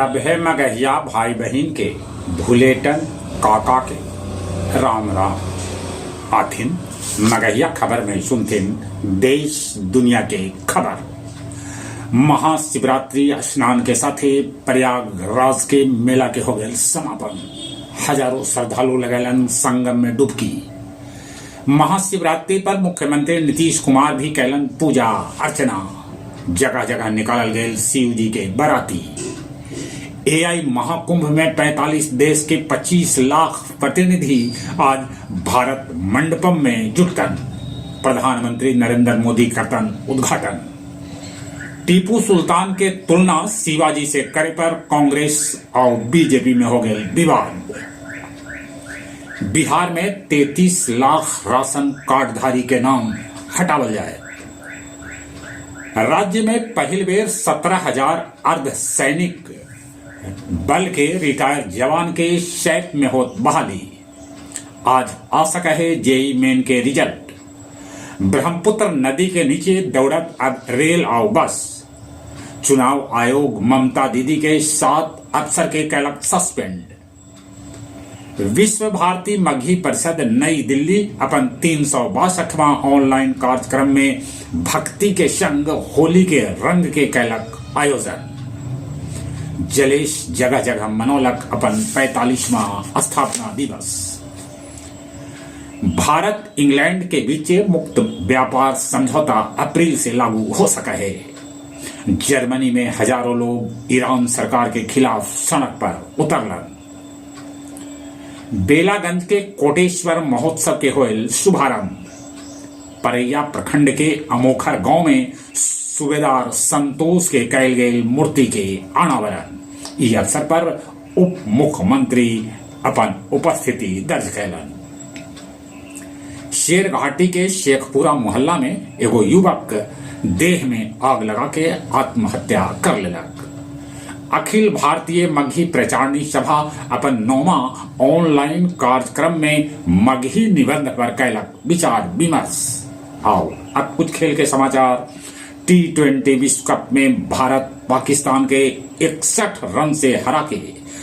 अब है मगहिया भाई बहन के, भूलेटन काका के, राम राम। आथिन मगहिया खबर में सुनथिन देश दुनिया के खबर। महाशिवरात्रि स्नान के साथे प्रयागराज के मेला के हो गए समापन। हजारों श्रद्धालु लगेलन संगम में डुबकी। महाशिवरात्रि पर मुख्यमंत्री नीतीश कुमार भी कैलन पूजा अर्चना। जगह जगह निकालल गए शिव जी के बराती। एआई महाकुंभ में 45 देश के 25 लाख प्रतिनिधि आज भारत मंडपम में जुटकन। प्रधानमंत्री नरेंद्र मोदी करतन उद्घाटन। टीपू सुल्तान के तुलना शिवाजी से करे पर कांग्रेस और बीजेपी में हो गए विवाद। बिहार में 33 लाख राशन कार्डधारी के नाम हटावल जाए। राज्य में पहली बेर 17,000 अर्धसैनिक बल के रिटायर्ड जवान के शैप में होत बहाली। आज आ सका है जेई मेन के रिजल्ट। ब्रह्मपुत्र नदी के नीचे दौड़त अब रेल और बस। चुनाव आयोग ममता दीदी के 7 अफसर के कैलक सस्पेंड। विश्व भारती मगही परिषद नई दिल्ली अपन 362वां ऑनलाइन कार्यक्रम में भक्ति के संग होली के रंग के कैलक आयोजन। जलेश जगह जगह मनोलक अपन 45वां स्थापना दिवस। भारत इंग्लैंड के बीच मुक्त व्यापार समझौता अप्रैल से लागू हो सका है। जर्मनी में हजारों लोग ईरान सरकार के खिलाफ सड़क पर उतरलन। बेलागंज के कोटेश्वर महोत्सव के होयल शुभारंभ। परैया प्रखंड के अमोखर गांव में सूबेदार संतोष के कैल गए मूर्ति के अनावरण। इस अवसर पर उप मुख्यमंत्री अपन उपस्थिति दर्ज कैलन। शेरघाटी के शेखपुरा मोहल्ला में एगो युवक देह में आग लगा के आत्महत्या कर लेलक। अखिल भारतीय मगही प्रचारणी सभा अपन 9वां ऑनलाइन कार्यक्रम में मगही निबंध पर कैलक विचार विमर्श। आओ अब कुछ खेल के समाचार। T20 विश्व कप में भारत पाकिस्तान के 61 रन से हरा के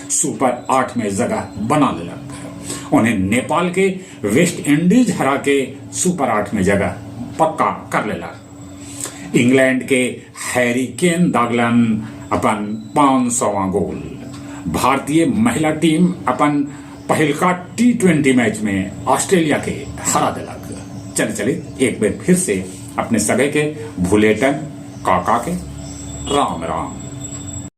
सुपर 8 में जगह बना लेलक। उन्हें नेपाल के वेस्ट इंडीज हरा के सुपर 8 में जगह पक्का कर लेलक। इंग्लैंड के हैरी केन दागलन अपन 500वां गोल। भारतीय महिला टीम अपन पहलका T20 मैच में ऑस्ट्रेलिया के हरा दिलक। चले एक बार फिर से अपने सगे के भूलेटन काका के राम राम।